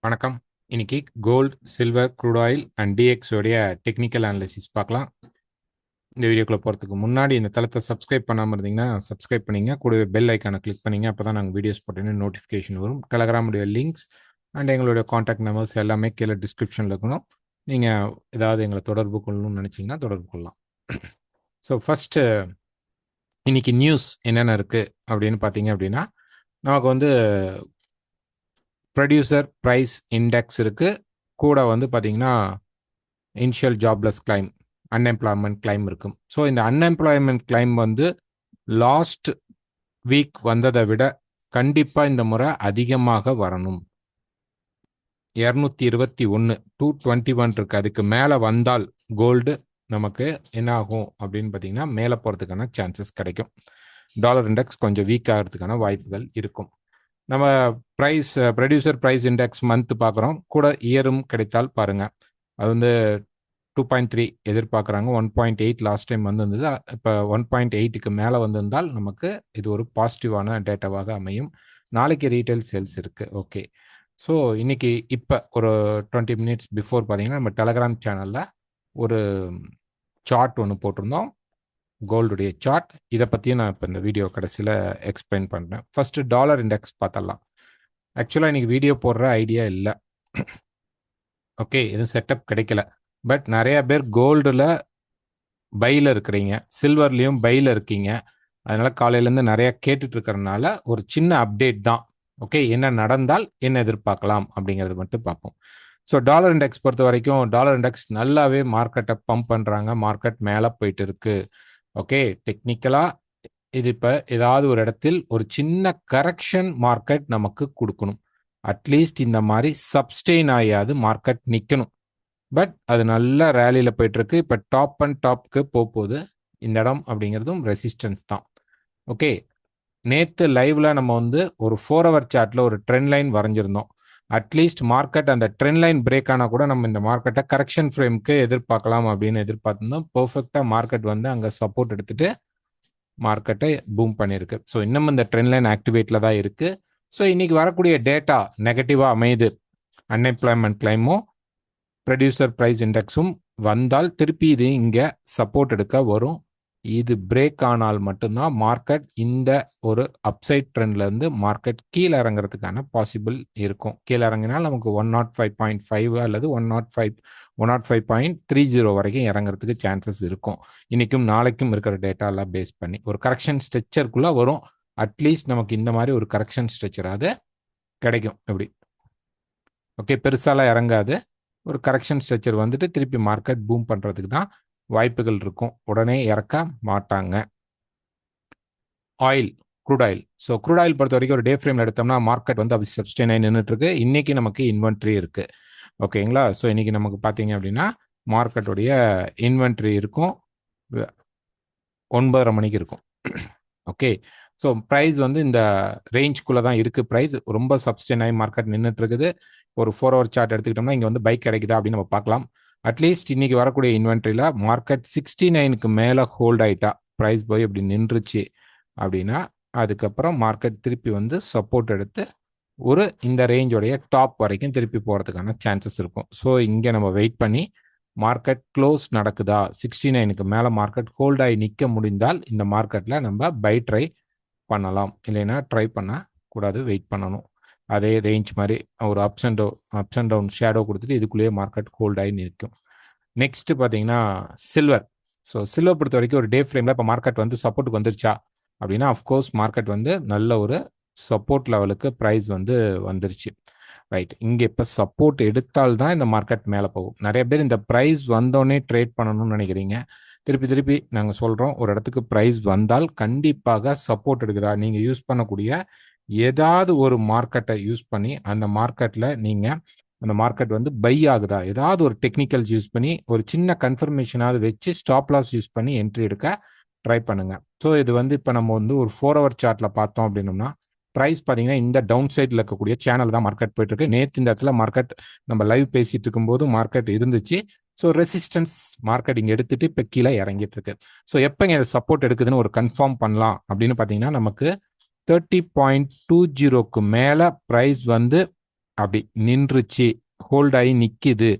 வணக்கம். இன்னைக்கு gold, silver, crude oil and DX உடைய டெக்னிக்கல் அனாலிசிஸ் பார்க்கலாம். இந்த வீடியோக்குள்ள போகிறதுக்கு முன்னாடி இந்த தளத்தை சப்ஸ்கிரைப் பண்ணாமல் இருந்தீங்கன்னா சப்ஸ்கிரைப் பண்ணிங்க. கூடவே பெல் ஐக்கானை கிளிக் பண்ணிங்க. அப்போ தான் நாங்கள் வீடியோஸ் போட்டோன்னு நோட்டிஃபிகேஷன் வரும். டெலகிராமுடைய லிங்க்ஸ் அண்ட் எங்களுடைய காண்டாக்ட் நம்பர்ஸ் எல்லாமே கீழே டிஸ்கிரிப்ஷனில் இருக்கணும். நீங்கள் ஏதாவது எங்களை தொடர்பு கொள்ளணும்னு நினச்சிங்கன்னா தொடர்பு கொள்ளலாம். ஸோ ஃபஸ்ட்டு இன்னைக்கு நியூஸ் என்னென்ன இருக்குது அப்படின்னு பார்த்தீங்க அப்படின்னா, நமக்கு வந்து ப்ரொடியூசர் ப்ரைஸ் இண்டெக்ஸ் இருக்குது. கூட வந்து பார்த்தீங்கன்னா initial jobless claim, unemployment claim இருக்கும். ஸோ இந்த அன்எம்ப்ளாய்மெண்ட் கிளைம் வந்து லாஸ்ட் வீக் வந்ததை விட கண்டிப்பாக இந்த முறை அதிகமாக வரணும். 221 221 இருக்கு. அதுக்கு மேலே வந்தால் கோல்டு நமக்கு என்ன ஆகும் அப்படின்னு பார்த்தீங்கன்னா மேலே போகிறதுக்கான சான்சஸ் கிடைக்கும். டாலர் இண்டெக்ஸ் கொஞ்சம் வீக் ஆகிறதுக்கான வாய்ப்புகள் இருக்கும். நம்ம price producer price index month பார்க்குறோம். கூட இயரும் கிடைத்தால் பாருங்கள். அது வந்து 2.3 எதிர்பார்க்குறாங்க. 1.8 லாஸ்ட் டைம் வந்திருந்தது. இப்போ 1.8க்கு மேலே வந்திருந்தால் நமக்கு இது ஒரு பாசிட்டிவான டேட்டாவாக அமையும். நாளைக்கு ரீட்டைல் சேல்ஸ் இருக்குது. ஓகே. ஸோ இன்னைக்கு இப்போ ஒரு 20 மினிட்ஸ் பிஃபோர் பார்த்தீங்கன்னா நம்ம டெலகிராம் சேனலில் ஒரு சார்ட் ஒன்று போட்டிருந்தோம், கோல்டுடைய சார்ட். இதை பற்றியும் நான் இப்போ இந்த வீடியோ கடைசியில் எக்ஸ்பிளைன் பண்ணுறேன். ஃபர்ஸ்ட் டாலர் இண்டெக்ஸ் பார்த்தலாம். ஆக்சுவலாக இன்னைக்கு வீடியோ போடுற ஐடியா இல்லை. ஓகே, எதுவும் செட்டப் கிடைக்கல. பட் நிறைய பேர் கோல்டில் பையில் இருக்கிறீங்க, சில்வர்லேயும் பையில் இருக்கீங்க. அதனால காலையிலேருந்து நிறைய கேட்டுட்டு இருக்கிறதுனால ஒரு சின்ன அப்டேட் தான். ஓகே, என்ன நடந்தால் என்ன எதிர்பார்க்கலாம் அப்படிங்கிறது மட்டும் பார்ப்போம். ஸோ டாலர் இண்டெக்ஸ் பொறுத்த வரைக்கும் டாலர் இண்டெக்ஸ் நல்லாவே மார்க்கெட்டை பம்ப் பண்ணுறாங்க. மார்க்கெட் மேலே போயிட்டு இருக்கு. ஓகே, டெக்னிக்கலாக இது இப்போ ஏதாவது ஒரு இடத்தில் ஒரு சின்ன கரெக்ஷன் மார்க்கெட் நமக்கு கொடுக்கணும். அட்லீஸ்ட் இந்த மாதிரி சப்ஸ்டெயின் ஆகியாது மார்க்கெட் நிற்கணும். பட் அது நல்ல ரேலியில் போயிட்டு இருக்கு. இப்போ டாப் அண்ட் டாப்க்கு போகுது. இந்த இடம் அப்படிங்கிறதும் ரெசிஸ்டன்ஸ் தான். ஓகே, நேற்று லைவ்ல நம்ம வந்து ஒரு 4 ஹவர் சார்ட்ல ஒரு ட்ரெண்ட் லைன் வரைஞ்சிருந்தோம். அட்லீஸ்ட் மார்க்கெட் அந்த ட்ரெண்ட் லைன் பிரேக் ஆனால் கூட நம்ம இந்த மார்க்கெட்டை கரெக்ஷன் ஃப்ரேம்க்கு எதிர்பார்க்கலாம் அப்படின்னு எதிர்பார்த்திருந்தோம். பர்ஃபெக்டாக மார்க்கெட் வந்து அங்கே சப்போர்ட் எடுத்துட்டு மார்க்கெட்டை பூம் பண்ணியிருக்கு. ஸோ இன்னும் இந்த ட்ரெண்ட் லைன் ஆக்டிவேட்டில் தான் இருக்குது. ஸோ இன்னைக்கு வரக்கூடிய டேட்டா நெகட்டிவாக அமையுது. அன்எம்ப்ளாய்மெண்ட் கிளைமும் ப்ரொடியூசர் ப்ரைஸ் இண்டெக்ஸும் வந்தால் திருப்பி இது இங்கே சப்போர்ட் எடுக்க வரும். இது பிரேக் ஆனால் மட்டும்தான் மார்க்கெட் இந்த ஒரு அப்சைட் ட்ரெண்ட்லேருந்து மார்க்கெட் கீழே இறங்குறதுக்கான பாசிபிள் இருக்கும். கீழே இறங்கினால் நமக்கு 105.5 அல்லது 105.30 வரைக்கும் இறங்குறதுக்கு சான்சஸ் இருக்கும். இன்னைக்கும் நாளைக்கும் இருக்கிற டேட்டாலாம் பேஸ் பண்ணி ஒரு கரெக்ஷன் ஸ்ட்ரக்சருக்குள்ளே வரும். அட்லீஸ்ட் நமக்கு இந்த மாதிரி ஒரு கரெக்ஷன் ஸ்ட்ரக்சராது கிடைக்கும். எப்படி ஓகே, பெருசாலாம் இறங்காது. ஒரு கரெக்ஷன் ஸ்ட்ரக்சர் வந்துட்டு திருப்பி மார்க்கெட் பூம் பண்ணுறதுக்கு தான் வாய்ப்புகள் இருக்கும். உடனே இறக்க மாட்டாங்க. Oil, crude oil. So crude oil பொறுத்த வரைக்கும் ஒரு டே ஃப்ரேமில் எடுத்தோம்னா மார்க்கெட் வந்து அப்படி சப்ஸ்டெயின் ஆகி நின்றுட்டு இருக்கு. இன்னைக்கு நமக்கு இன்வென்ட்ரி இருக்கு. ஓகேங்களா. ஸோ இன்னைக்கு நமக்கு பார்த்தீங்க அப்படின்னா மார்க்கெட்டுடைய இன்வென்ட்ரி இருக்கும் 9:30 மணிக்கு இருக்கும். ஓகே, ஸோ ப்ரைஸ் வந்து இந்த ரேஞ்சுக்குள்ளே தான் இருக்குது. ப்ரைஸ் ரொம்ப சப்ஸ்டெயின் ஆகி மார்க்கெட் நின்றுட்டு இருக்குது. ஒரு 4 ஹவர் சார்ட் எடுத்துக்கிட்டோம்னா இங்கே வந்து பைக் கிடைக்குதா அப்படின்னு நம்ம பார்க்கலாம். அட்லீஸ்ட் இன்னைக்கு வரக்கூடிய இன்வென்ட்ரியில் மார்க்கெட் 69க்கு மேலே ஹோல்ட் ஆகிட்டா, ப்ரைஸ் போய் இப்படி நின்றுச்சு அப்படின்னா அதுக்கப்புறம் மார்க்கெட் திருப்பி வந்து சப்போர்ட் எடுத்து ஒரு இந்த ரேஞ்சோடைய டாப் வரைக்கும் திருப்பி போகிறதுக்கான சான்சஸ் இருக்கும். ஸோ இங்கே நம்ம வெயிட் பண்ணி மார்க்கெட் க்ளோஸ் நடக்குதா, 69க்கு மேலே மார்க்கெட் ஹோல்ட் ஆகி நிற்க முடிந்தால் இந்த மார்க்கெட்டில் நம்ம பை ட்ரை பண்ணலாம். இல்லைன்னா ட்ரை பண்ணக்கூடாது, வெயிட் பண்ணணும். அதே ரேஞ்ச் மாதிரி ஒரு அப்ஸ் அண்ட் டவுன் ஷேடோ கொடுத்துட்டு இதுக்குள்ளேயே மார்க்கெட் ஹோல்ட் ஆகி நிற்கும். நெக்ஸ்ட் பார்த்தீங்கன்னா சில்வர். ஸோ சில்வர் பொறுத்த வரைக்கும் ஒரு டே ஃப்ரேமில் இப்போ மார்க்கெட் வந்து சப்போர்ட்டுக்கு வந்துருச்சா அப்படின்னா அஃப்கோர்ஸ் மார்க்கெட் வந்து நல்ல ஒரு சப்போர்ட் லெவலுக்கு ப்ரைஸ் வந்து வந்துருச்சு. ரைட், இங்கே இப்போ சப்போர்ட் எடுத்தால் தான் இந்த மார்க்கெட் மேலே போகும். நிறைய பேர் இந்த ப்ரைஸ் வந்தோடனே ட்ரேட் பண்ணணும்னு நினைக்கிறீங்க. திருப்பி நாங்கள் சொல்கிறோம், ஒரு இடத்துக்கு ப்ரைஸ் வந்தால் கண்டிப்பாக சப்போர்ட் எடுக்குதா, நீங்கள் யூஸ் பண்ணக்கூடிய ஏதாவது ஒரு மார்க்கெட்டை யூஸ் பண்ணி அந்த மார்க்கெட்டில் நீங்கள் அந்த மார்க்கெட் வந்து பை ஆகுதா, ஏதாவது ஒரு டெக்னிக்கல்ஸ் யூஸ் பண்ணி ஒரு சின்ன கன்ஃபர்மேஷனாவது வச்சு ஸ்டாப் லாஸ் யூஸ் பண்ணி என்ட்ரி எடுக்க ட்ரை பண்ணுங்க. ஸோ இது வந்து இப்போ நம்ம வந்து ஒரு 4 ஹவர் சார்ட்டில் பார்த்தோம் அப்படின்னோம்னா ப்ரைஸ் பார்த்தீங்கன்னா இந்த டவுன் சைடில் இருக்கக்கூடிய சேனல் தான் மார்க்கெட் போயிட்டு இருக்கு. நேற்று இந்த இடத்துல மார்க்கெட் நம்ம லைவ் பேசிட்டு இருக்கும்போது மார்க்கெட் இருந்துச்சு. ஸோ ரெசிஸ்டன்ஸ் மார்க்கெட் இங்கே எடுத்துட்டு இப்போ கீழே இறங்கிட்டு இருக்கு. ஸோ எப்போ இங்கே சப்போர்ட் எடுக்குதுன்னு ஒரு கன்ஃபார்ம் பண்ணலாம் அப்படின்னு பார்த்தீங்கன்னா நமக்கு 30.20க்கு மேலே ப்ரைஸ் வந்து அப்படி நின்றுச்சு, ஹோல்ட் ஆகி நிக்குது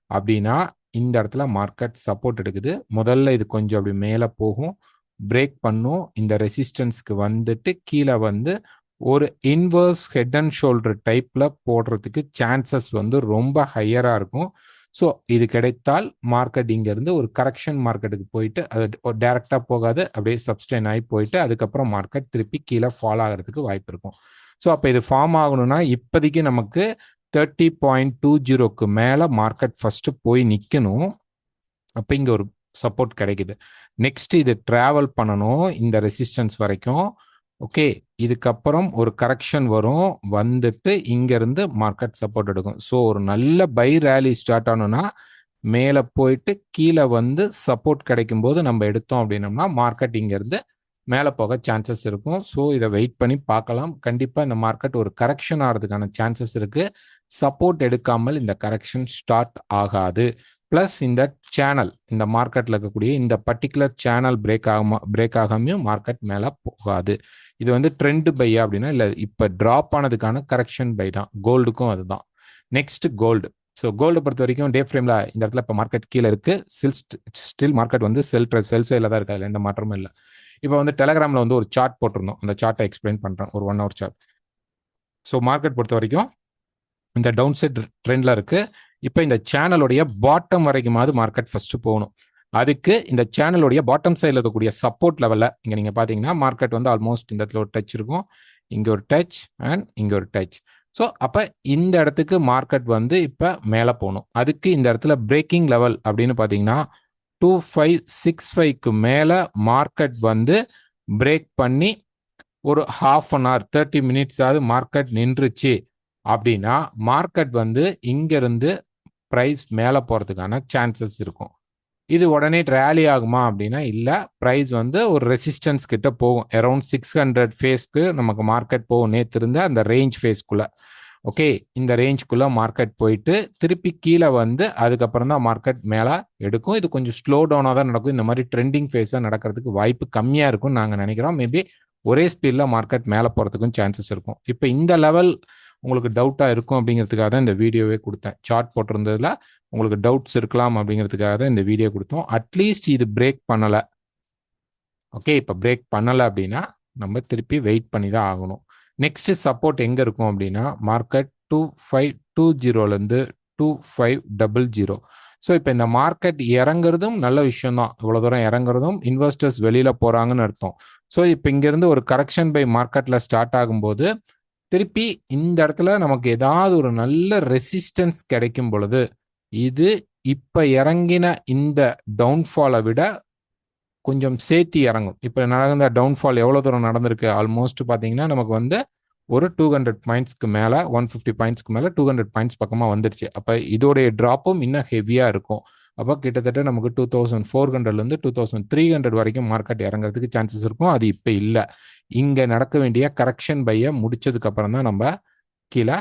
அப்படின்னா இந்த இடத்துல மார்க்கெட் சப்போர்ட் எடுக்குது. முதல்ல இது கொஞ்சம் அப்படி மேலே போகும், பிரேக் பண்ணும், இந்த ரெசிஸ்டன்ஸ்க்கு வந்துட்டு கீழே வந்து ஒரு இன்வர்ஸ் ஹெட் அண்ட் ஷோல்டர் டைப்ல போடுறதுக்கு சான்சஸ் வந்து ரொம்ப ஹையரா இருக்கும். ஸோ இது கிடைத்தால் மார்க்கெட் இங்கேருந்து ஒரு கரெக்ஷன் மார்க்கெட்டுக்கு போயிட்டு அது டைரக்டாக போகாது, அப்படியே சப்ஸ்டைன் ஆகி போயிட்டு அதுக்கப்புறம் மார்க்கெட் திருப்பி கீழே ஃபால் ஆகிறதுக்கு வாய்ப்பு இருக்கும். ஸோ அப்போ இது ஃபார்ம் ஆகணும்னா இப்போதைக்கு நமக்கு 30.20க்கு மேலே மார்க்கெட் ஃபர்ஸ்ட் போய் நிற்கணும். அப்போ இங்கே ஒரு சப்போர்ட் கிடைக்குது. நெக்ஸ்ட் இது டிராவல் பண்ணணும் இந்த ரெசிஸ்டன்ஸ் வரைக்கும். ஓகே, இதுக்கப்புறம் ஒரு கரெக்ஷன் வரும், வந்துட்டு இங்கேருந்து மார்க்கெட் சப்போர்ட் எடுக்கும். ஸோ ஒரு நல்ல பை ரேலி ஸ்டார்ட் ஆகணும்னா மேலே போயிட்டு கீழே வந்து சப்போர்ட் கிடைக்கும் போது நம்ம எடுத்தோம் அப்படின்னோம்னா மார்க்கெட் இங்கேருந்து மேலே போக சான்சஸ் இருக்கும். ஸோ இதை வெயிட் பண்ணி பார்க்கலாம். கண்டிப்பாக இந்த மார்க்கெட் ஒரு கரெக்ஷன் ஆகிறதுக்கான சான்சஸ் இருக்குது. சப்போர்ட் எடுக்காமல் இந்த கரெக்ஷன் ஸ்டார்ட் ஆகாது. ப்ளஸ் இந்த சேனல், இந்த மார்க்கெட்டில் இருக்கக்கூடிய இந்த பர்டிகுலர் சேனல் பிரேக் ஆகாமையும் மார்க்கெட் மேலே போகாது. இது வந்து ட்ரெண்ட் பையா அப்படின்னா இல்லை, இப்போ ட்ராப் ஆனதுக்கான கரெக்ஷன் பை தான். கோல்டுக்கும் அதுதான். Next gold. ஸோ கோல்டை பொறுத்த வரைக்கும் டே ஃப்ரேமில் இந்த இடத்துல இப்போ மார்க்கெட் கீழே இருக்குது, ஸ்டில் மார்க்கெட் வந்து செல் சைடில் தான் இருக்குது, அதில் எந்த மாற்றமும் இல்லை. இப்போ வந்து டெலகிராமில் வந்து ஒரு சார்ட் போட்டிருந்தோம், அந்த சார்ட்டை எக்ஸ்பிளைன் பண்ணுறேன், ஒரு 1 hour சார்ட். ஸோ மார்க்கெட் பொறுத்த வரைக்கும் இந்த டவுன் சைட் ட்ரெண்டில் இருக்குது. இப்போ இந்த சேனலுடைய பாட்டம் வரைக்குமாவது மார்க்கெட் ஃபஸ்ட்டு போகணும். அதுக்கு இந்த சேனலுடைய பாட்டம் சைடில் இருக்கக்கூடிய சப்போர்ட் லெவலில் இங்கே நீங்கள் பார்த்தீங்கன்னா மார்க்கெட் வந்து ஆல்மோஸ்ட் இந்த இடத்துல ஒரு டச் இருக்கும், இங்கே ஒரு டச் அண்ட் இங்கே ஒரு டச். ஸோ அப்போ இந்த இடத்துக்கு மார்க்கெட் வந்து இப்போ மேலே போகணும். அதுக்கு இந்த இடத்துல பிரேக்கிங் லெவல் அப்படின்னு பார்த்தீங்கன்னா 2565க்கு மேலே மார்க்கெட் வந்து பிரேக் பண்ணி ஒரு 1/2 hour 30 minutes மார்க்கெட் நின்றுச்சு அப்படின்னா மார்க்கெட் வந்து இங்கிருந்து ப்ரைஸ் மேலே போகிறதுக்கான சான்சஸ் இருக்கும். இது உடனே ரேலி ஆகுமா அப்படின்னா இல்லை, ப்ரைஸ் வந்து ஒரு ரெசிஸ்டன்ஸ் கிட்ட போகும். அரௌண்ட் 600 ஃபேஸ்க்கு நமக்கு மார்க்கெட் போகும். நேற்று இருந்த அந்த ரேஞ்ச் ஃபேஸ்க்குள்ள. ஓகே, இந்த ரேஞ்சுக்குள்ள மார்க்கெட் போயிட்டு திருப்பி கீழே வந்து அதுக்கப்புறம் தான் மார்க்கெட் மேலே எடுக்கும். இது கொஞ்சம் ஸ்லோ டவுனாக தான் நடக்கும். இந்த மாதிரி ட்ரெண்டிங் ஃபேஸாக நடக்கிறதுக்கு வாய்ப்பு கம்மியாக இருக்கும்னு நாங்கள் நினைக்கிறோம். மேபி ஒரே ஸ்பீடில் மார்க்கெட் மேலே போகிறதுக்கும் சான்சஸ் இருக்கும். இப்போ இந்த லெவல் உங்களுக்கு டவுட்டாக இருக்கும் அப்படிங்கிறதுக்காக தான் இந்த வீடியோவே கொடுத்தேன். சார்ட் போட்டிருந்ததில் உங்களுக்கு டவுட்ஸ் இருக்கலாம் அப்படிங்கிறதுக்காக தான் இந்த வீடியோ கொடுத்தோம். அட்லீஸ்ட் இது பிரேக் பண்ணலை. ஓகே, இப்போ பிரேக் பண்ணலை அப்படின்னா நம்ம திருப்பி வெயிட் பண்ணி தான் ஆகணும். நெக்ஸ்ட் சப்போர்ட் எங்கே இருக்கும் அப்படின்னா மார்க்கெட் 2520லேருந்து 2500. ஸோ இப்போ இந்த மார்க்கெட் இறங்குறதும் நல்ல விஷயம்தான். இவ்வளோ தூரம் இறங்குறதும் இன்வெஸ்டர்ஸ் வெளியில் போகிறாங்கன்னு அர்த்தம். ஸோ இப்போ இங்கேருந்து ஒரு கரெக்ஷன் பை மார்க்கெட்டில் ஸ்டார்ட் ஆகும்போது திருப்பி இந்த இடத்துல நமக்கு ஏதாவது ஒரு நல்ல ரெசிஸ்டன்ஸ் கிடைக்கும் பொழுது இது இப்போ இறங்கின இந்த டவுன்ஃபாலை விட கொஞ்சம் சேர்த்தி இறங்கும். இப்போ நடந்த டவுன்ஃபால் எவ்வளோ தூரம் நடந்திருக்கு? ஆல்மோஸ்ட் பார்த்தீங்கன்னா நமக்கு வந்து ஒரு 200 பாயிண்ட்ஸ்க்கு மேலே, 150 பாயிண்ட்ஸ்க்கு மேலே 200 பாயிண்ட்ஸ் பக்கமாக வந்துருச்சு. அப்போ இதோடைய ட்ராப்பும் இன்னும் ஹெவியாக இருக்கும். அப்போ கிட்டத்தட்ட நமக்கு 2400லேருந்து 2300 வரைக்கும் மார்க்கெட் இறங்குறதுக்கு சான்சஸ் இருக்கும். அது இப்போ இல்லை. இங்கே நடக்க வேண்டிய கரெக்ஷன் பையை முடிச்சதுக்கு அப்புறம் தான் நம்ம கீழே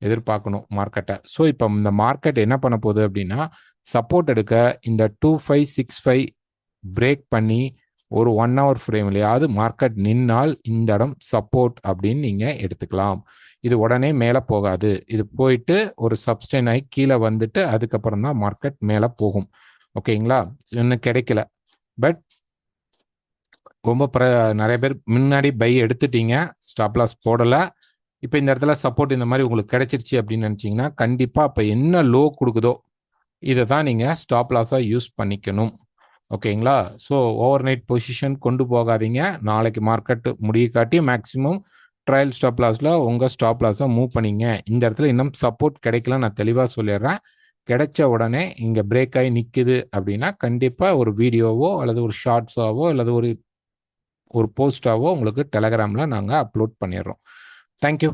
எதிர்பார்க்கணும் மார்க்கெட்டை. ஸோ இப்போ இந்த மார்க்கெட் என்ன பண்ண போகுது அப்படின்னா சப்போர்ட் எடுக்க இந்த 2565 பிரேக் பண்ணி ஒரு 1 hour ஃப்ரேம்லையாவது மார்க்கெட் நின்னால் இந்த இடம் சப்போர்ட் அப்படின்னு நீங்கள் எடுத்துக்கலாம். இது உடனே மேலே போகாது. இது போயிட்டு ஒரு சப்ஸ்டைன் ஆகி கீழே வந்துட்டு அதுக்கப்புறம் தான் மார்க்கெட் மேலே போகும். ஓகேங்களா? இன்னும் கிடைக்கல. பட் ரொம்ப நிறைய பேர் முன்னாடி பை எடுத்துட்டீங்க, ஸ்டாப் லாஸ் போடலை. இப்போ இந்த இடத்துல சப்போர்ட் இந்த மாதிரி உங்களுக்கு கிடைச்சிருச்சு அப்படின்னு நினச்சிங்கன்னா கண்டிப்பாக இப்போ என்ன லோ கொடுக்குதோ இதை தான் நீங்கள் ஸ்டாப் லாஸாக யூஸ் பண்ணிக்கணும். ஓகேங்களா? ஸோ ஓவர் நைட் பொசிஷன் கொண்டு போகாதீங்க. நாளைக்கு மார்க்கெட் முடிய காட்டி மேக்ஸிமம் ட்ரையல் ஸ்டாப் லாஸில் உங்கள் ஸ்டாப் லாஸை மூவ் பண்ணிங்க. இந்த இடத்துல இன்னும் சப்போர்ட் கிடைக்கல, நான் தெளிவாக சொல்லிடுறேன். கிடைச்ச உடனே இங்கே பிரேக் ஆகி நிற்குது அப்படின்னா கண்டிப்பாக ஒரு வீடியோவோ அல்லது ஒரு ஷார்ட்ஸாவோ அல்லது ஒரு போஸ்டாவோ உங்களுக்கு டெலகிராமில் நாங்கள் அப்லோட் பண்ணிடுறோம். தேங்க்யூ.